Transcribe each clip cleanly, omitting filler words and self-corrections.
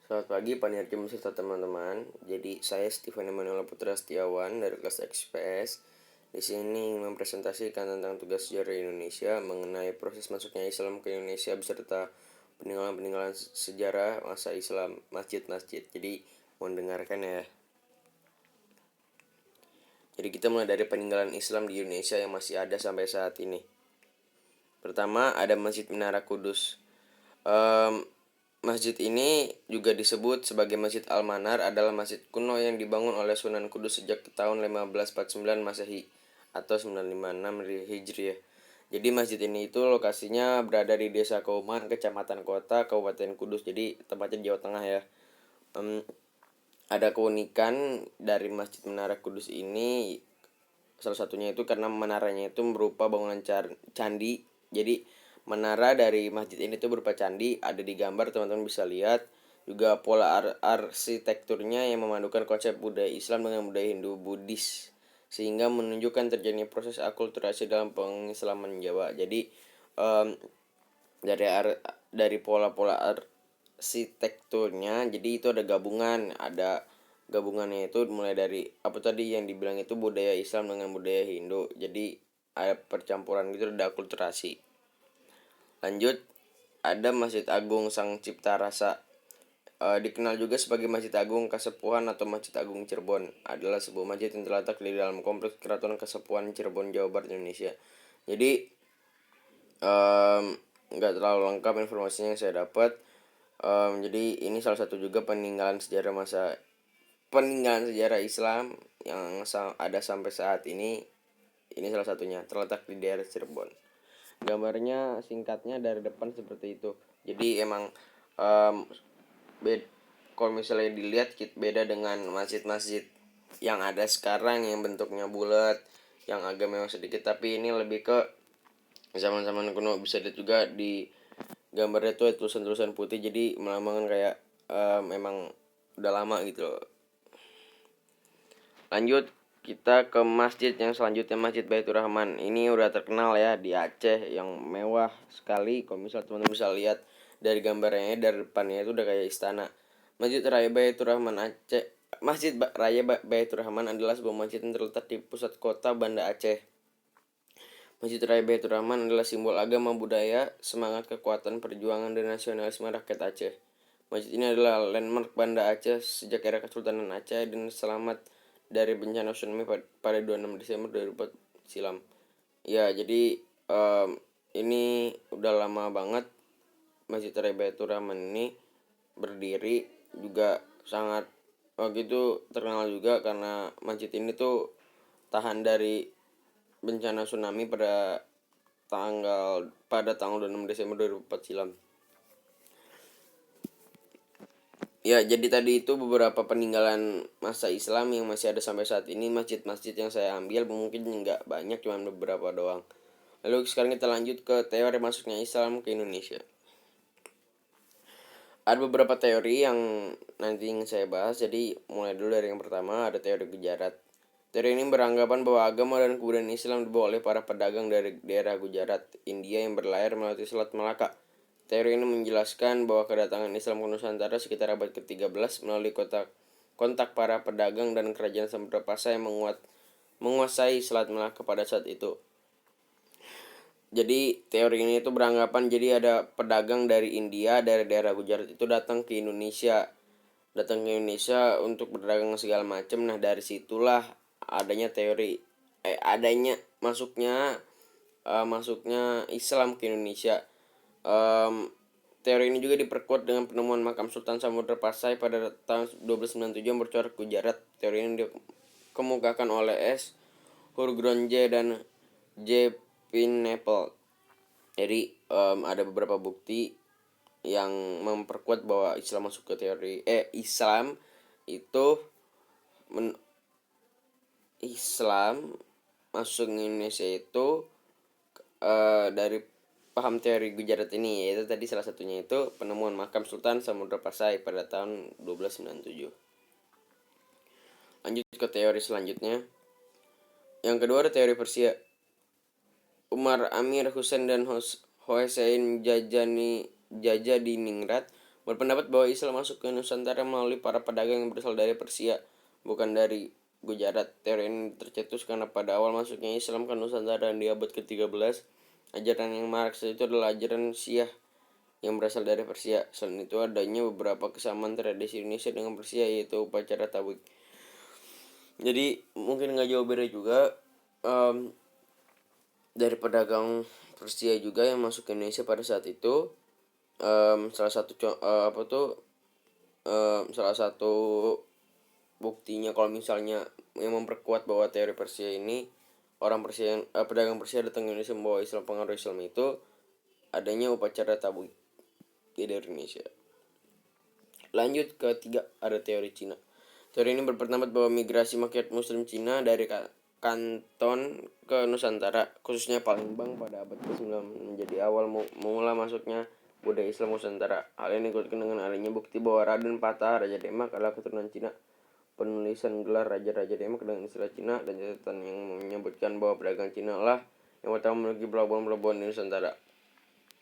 Selamat pagi Pak serta teman-teman. Jadi saya Steven Emanuel Putra Setiawan dari kelas XPS. Di sini mempresentasikan tentang tugas sejarah Indonesia mengenai proses masuknya Islam ke Indonesia beserta peninggalan-peninggalan sejarah masa Islam, masjid-masjid. Jadi mohon dengarkan ya. Jadi kita mulai dari peninggalan Islam di Indonesia yang masih ada sampai saat ini. Pertama ada Masjid Menara Kudus. Masjid ini juga disebut sebagai Masjid Al-Manar, adalah masjid kuno yang dibangun oleh Sunan Kudus sejak tahun 1549 Masehi atau 956 Hijriah. Jadi masjid ini itu lokasinya berada di Desa Kauman, Kecamatan Kota, Kabupaten Kudus. Jadi tempatnya di Jawa Tengah ya. Ada keunikan dari Masjid Menara Kudus ini, salah satunya itu karena menaranya itu berupa bangunan candi. Jadi menara dari masjid ini tuh berupa candi, ada di gambar teman-teman bisa lihat. Juga pola arsitekturnya yang memadukan konsep budaya Islam dengan budaya Hindu Buddhis, sehingga menunjukkan terjadinya proses akulturasi dalam pengislaman Jawa. Jadi um, dari pola-pola arsitekturnya, jadi itu ada gabungannya itu mulai dari apa tadi yang dibilang itu budaya Islam dengan budaya Hindu. Jadi ada percampuran gitu, ada akulturasi. Lanjut, ada Masjid Agung Sang Cipta Rasa. Dikenal juga sebagai Masjid Agung Kasepuhan atau Masjid Agung Cirebon. Adalah sebuah masjid yang terletak di dalam kompleks Keraton Kasepuhan Cirebon, Jawa Barat, Indonesia. Jadi nggak terlalu lengkap informasinya yang saya dapat. Jadi ini salah satu juga peninggalan sejarah Islam yang ada sampai saat ini. Ini salah satunya, terletak di daerah Cirebon. Gambarnya singkatnya dari depan seperti itu. Jadi emang kalau misalnya dilihat beda dengan masjid-masjid yang ada sekarang yang bentuknya bulat, yang agak mewah sedikit. Tapi ini lebih ke zaman-zaman kuno. Bisa lihat juga di gambarnya tuh tulisan-tulisan putih, jadi melambangkan kayak memang udah lama gitu loh. Lanjut, kita ke masjid yang selanjutnya, Masjid Baitur Rahman. Ini udah terkenal ya di Aceh, yang mewah sekali. Kalau misal teman-teman bisa lihat dari gambarnya, dari depannya itu udah kayak istana. Masjid Raya Baitur Rahman Aceh. Masjid Raya Baitur Rahman adalah sebuah masjid yang terletak di pusat kota Banda Aceh. Masjid Raya Baitur Rahman adalah simbol agama, budaya, semangat kekuatan perjuangan dan nasionalisme rakyat Aceh. Masjid ini adalah landmark Banda Aceh sejak era Kesultanan Aceh dan selamat dari bencana tsunami pada 26 Desember 2004 silam. Ya, jadi ini udah lama banget Masjid Raya Baitur Rahman ini berdiri. Juga sangat waktu itu terkenal juga karena masjid ini tuh tahan dari bencana tsunami pada tanggal 26 Desember 2004 silam. Ya, jadi tadi itu beberapa peninggalan masa Islam yang masih ada sampai saat ini. Masjid-masjid yang saya ambil mungkin nggak banyak, cuma beberapa doang. Lalu sekarang kita lanjut ke teori masuknya Islam ke Indonesia. Ada beberapa teori yang nanti ingin saya bahas. Jadi mulai dulu dari yang pertama, ada teori Gujarat. Teori ini beranggapan bahwa agama dan kebudayaan Islam dibawa oleh para pedagang dari daerah Gujarat, India yang berlayar melalui Selat Malaka. Teori ini menjelaskan bahwa kedatangan Islam ke Nusantara sekitar abad ke-13 melalui kontak para pedagang dan kerajaan Samudra Pasai yang menguasai Selat Malaka pada saat itu. Jadi teori ini itu beranggapan jadi ada pedagang dari India, dari daerah Gujarat itu datang ke Indonesia untuk berdagang segala macam. Nah, dari situlah adanya masuknya Islam ke Indonesia. Teori ini juga diperkuat dengan penemuan makam Sultan Samudra Pasai pada tahun 1297 yang bercorak Gujarat. Teori ini dikemukakan oleh S. Hurgronje dan J. Pineapple. Jadi ada beberapa bukti yang memperkuat bahwa Islam masuk ke Islam itu Islam masuk ke Indonesia itu dari paham teori Gujarat ini, yaitu tadi salah satunya itu penemuan makam Sultan Samudra Pasai pada tahun 1297. Lanjut ke teori selanjutnya. Yang kedua ada teori Persia. Umar Amir Hussein dan Hosein Jajadiningrat berpendapat bahwa Islam masuk ke Nusantara melalui para pedagang yang berasal dari Persia, bukan dari Gujarat. Teori ini tercetus karena pada awal masuknya Islam ke Nusantara di abad ke-13, ajaran yang Marx itu adalah ajaran Syiah yang berasal dari Persia. Selain itu adanya beberapa kesamaan tradisi Indonesia dengan Persia, yaitu upacara tablik. Jadi mungkin nggak jauh beda juga dari pedagang Persia juga yang masuk ke Indonesia pada saat itu. Salah satu salah satu buktinya kalau misalnya yang memperkuat bahwa teori Persia ini pedagang Persia datang ke Indonesia membawa Islam, pengaruh Islam itu adanya upacara tablik di Indonesia. Lanjut ke 3, ada teori Cina. Teori ini berpendapat bahwa migrasi masyarakat Muslim Cina dari Kanton ke Nusantara, khususnya Palembang pada abad ke-9 menjadi awal mula masuknya budaya Islam Nusantara. Hal ini dikuatkan dengan adanya bukti bahwa Raden Patah, Raja Demak adalah keturunan Cina. Penulisan gelar Raja-Raja Demak dengan istilah Cina dan catatan yang menyebutkan bahwa pedagang Cina lah yang pertama memiliki pelabuhan-pelabuhan di Nusantara.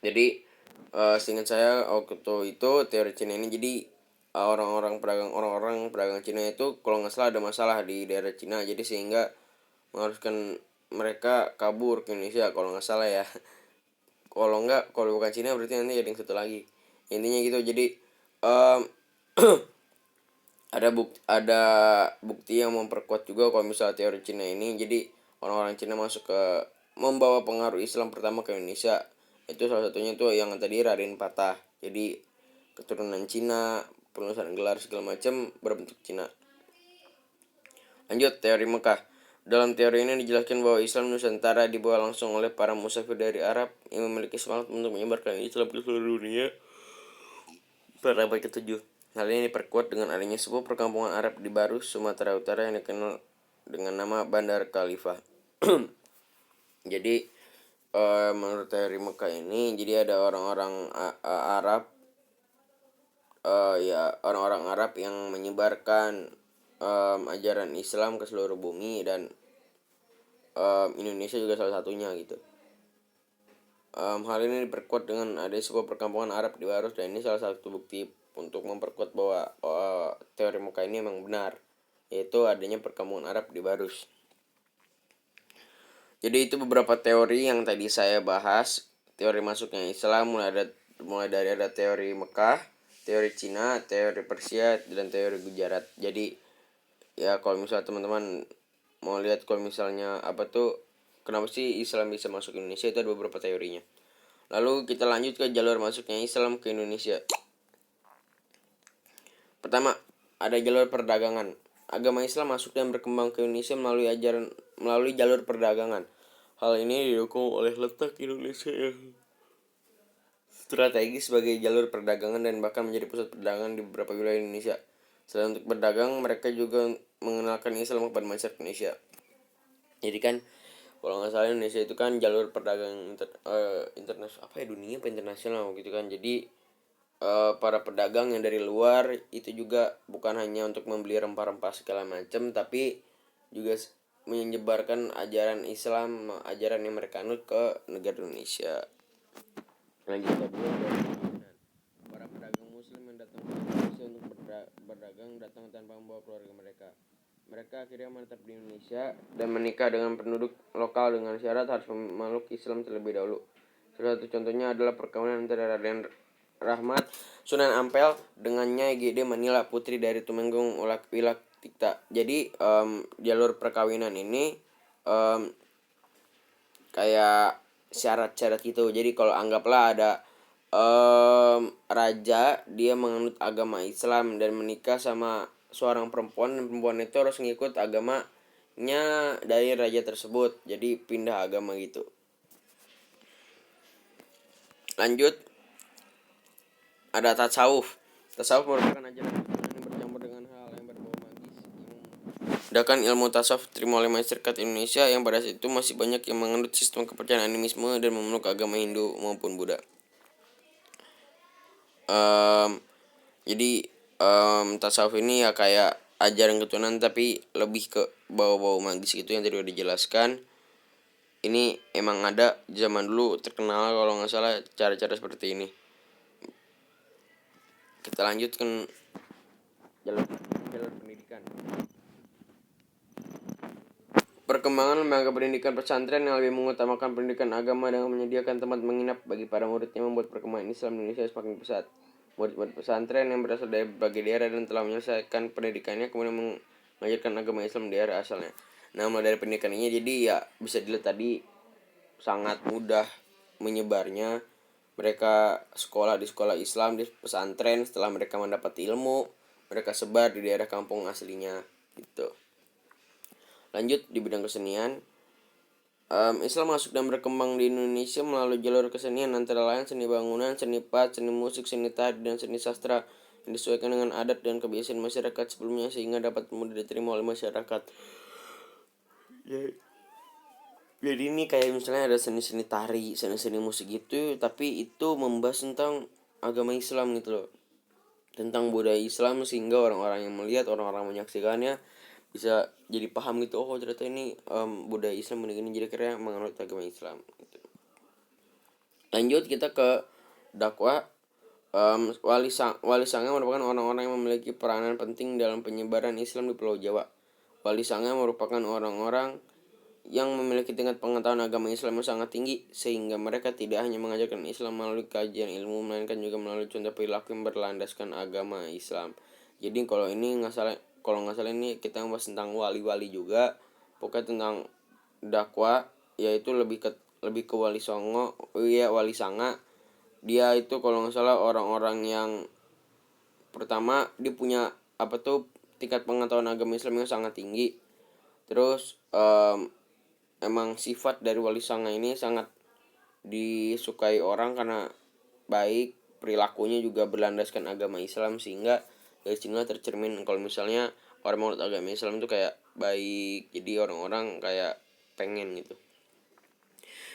Jadi seingat saya waktu itu teori Cina ini, jadi orang-orang pedagang Cina itu kalau nggak salah ada masalah di daerah Cina, jadi sehingga mengharuskan mereka kabur ke Indonesia kalau nggak salah ya. Kalau bukan Cina berarti nanti ada yang satu lagi, intinya gitu. Jadi um, ada bukti yang memperkuat juga kalau misalnya teori Cina ini. Jadi orang-orang Cina masuk ke membawa pengaruh Islam pertama ke Indonesia, itu salah satunya itu yang tadi Raden Patah. Jadi keturunan Cina, penulisan gelar segala macam berbentuk Cina. Lanjut, teori Mekah. Dalam teori ini dijelaskan bahwa Islam Nusantara dibawa langsung oleh para musafir dari Arab yang memiliki semangat untuk menyebarkan Islam ke seluruh dunia pada abad ke-7. Hal ini diperkuat dengan adanya sebuah perkampungan Arab di Barus, Sumatera Utara yang dikenal dengan nama Bandar Khalifah. Jadi menurut teori Mekah ini, jadi ada orang-orang Arab, orang-orang Arab yang menyebarkan ajaran Islam ke seluruh bumi, dan Indonesia juga salah satunya gitu. Hal ini diperkuat dengan ada sebuah perkampungan Arab di Barus, dan ini salah satu bukti untuk memperkuat bahwa teori Mekah ini memang benar, yaitu adanya perkampungan Arab di Barus. Jadi itu beberapa teori yang tadi saya bahas. Teori masuknya Islam mulai dari ada teori Mekah, teori Cina, teori Persia, dan teori Gujarat. Jadi ya kalau misalnya teman-teman mau lihat kalau misalnya kenapa sih Islam bisa masuk ke Indonesia, itu ada beberapa teorinya. Lalu kita lanjut ke jalur masuknya Islam ke Indonesia. Pertama, ada jalur perdagangan. Agama Islam masuk dan berkembang ke Indonesia melalui jalur perdagangan. Hal ini didukung oleh letak Indonesia yang strategis sebagai jalur perdagangan dan bahkan menjadi pusat perdagangan di beberapa wilayah Indonesia. Selain untuk berdagang, mereka juga mengenalkan Islam kepada masyarakat Indonesia. Jadi kan kalau nggak salah Indonesia itu kan jalur perdagangan internasional, dunia apa internasional gitu kan. Jadi para pedagang yang dari luar itu juga bukan hanya untuk membeli rempah-rempah segala macam, tapi juga menyebarkan ajaran Islam, ajaran yang mereka anut ke negara Indonesia. Lanjut kedua, para pedagang Muslim yang datang ke Indonesia untuk berdagang datang tanpa membawa keluarga mereka. Mereka akhirnya menetap di Indonesia dan menikah dengan penduduk lokal dengan syarat harus memeluk Islam terlebih dahulu. Salah satu contohnya adalah perkawinan antara Raden Rahmat Sunan Ampel dengan Nyai Gede Manila, putri dari Tumenggung Wilak Tikta. Jadi jalur perkawinan ini kayak syarat-syarat gitu. Jadi kalau anggaplah ada raja, dia menganut agama Islam dan menikah sama seorang perempuan, dan perempuan itu harus ngikut agamanya dari raja tersebut, jadi pindah agama gitu. Lanjut, ada tasawuf. Tasawuf merupakan ajaran yang bercampur dengan hal yang berbau magis. Sedangkan ilmu tasawuf diterima oleh masyarakat Indonesia yang pada saat itu masih banyak yang menganut sistem kepercayaan animisme dan memeluk agama Hindu maupun Buddha. Jadi tasawuf ini ya kayak ajaran ketuhanan tapi lebih ke bau-bau magis gitu yang tadi udah dijelaskan. Ini emang ada zaman dulu, terkenal kalau nggak salah cara-cara seperti ini. Kita lanjutkan jalur pendidikan. Perkembangan lembaga pendidikan pesantren yang lebih mengutamakan pendidikan agama dengan menyediakan tempat menginap bagi para muridnya membuat perkembangan Islam di Indonesia semakin pesat. Murid-murid pesantren yang berasal dari berbagai daerah dan telah menyelesaikan pendidikannya kemudian mengajarkan agama Islam di daerah asalnya. Nah, mulai dari pendidikan ini jadi ya bisa dilihat tadi sangat mudah menyebarnya. Mereka sekolah di sekolah Islam di pesantren, setelah mereka mendapat ilmu, mereka sebar di daerah kampung aslinya gitu. Lanjut di bidang kesenian, Islam masuk dan berkembang di Indonesia melalui jalur kesenian antara lain seni bangunan, seni pahat, seni musik, seni tari, dan seni sastra yang disesuaikan dengan adat dan kebiasaan masyarakat sebelumnya sehingga dapat mudah diterima oleh masyarakat. Jadi ini kayak misalnya ada seni-seni tari, seni-seni musik gitu, tapi itu membahas tentang agama Islam gitu loh, tentang budaya Islam sehingga orang-orang yang melihat, orang-orang menyaksikannya bisa jadi paham gitu, oh ternyata ini budaya Islam begini, jadi kira menganut agama Islam gitu. Lanjut kita ke dakwah. Wali Sanga merupakan orang-orang yang memiliki peranan penting dalam penyebaran Islam di Pulau Jawa. Wali Sanga merupakan orang-orang yang memiliki tingkat pengetahuan agama Islam yang sangat tinggi sehingga mereka tidak hanya mengajarkan Islam melalui kajian ilmu melainkan juga melalui contoh perilaku yang berlandaskan agama Islam. Jadi kalau nggak salah ini kita bahas tentang wali-wali juga, pokoknya tentang dakwah, yaitu lebih ke Wali Songo, ya Wali Sanga. Dia itu kalau nggak salah orang-orang yang pertama dia punya tingkat pengetahuan agama Islam yang sangat tinggi. Terus emang sifat dari Wali Sanga ini sangat disukai orang karena baik, perilakunya juga berlandaskan agama Islam sehingga dari sinilah tercermin kalau misalnya orang menurut agama Islam itu kayak baik, jadi orang-orang kayak pengen gitu.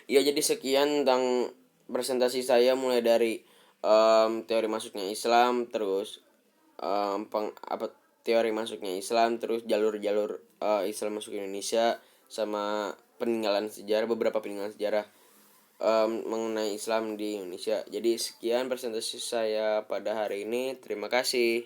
Ya jadi sekian tentang presentasi saya mulai dari teori masuknya Islam, terus teori masuknya Islam, terus jalur-jalur Islam masuk ke Indonesia, sama beberapa peninggalan sejarah mengenai Islam di Indonesia. Jadi sekian presentasi saya pada hari ini. Terima kasih.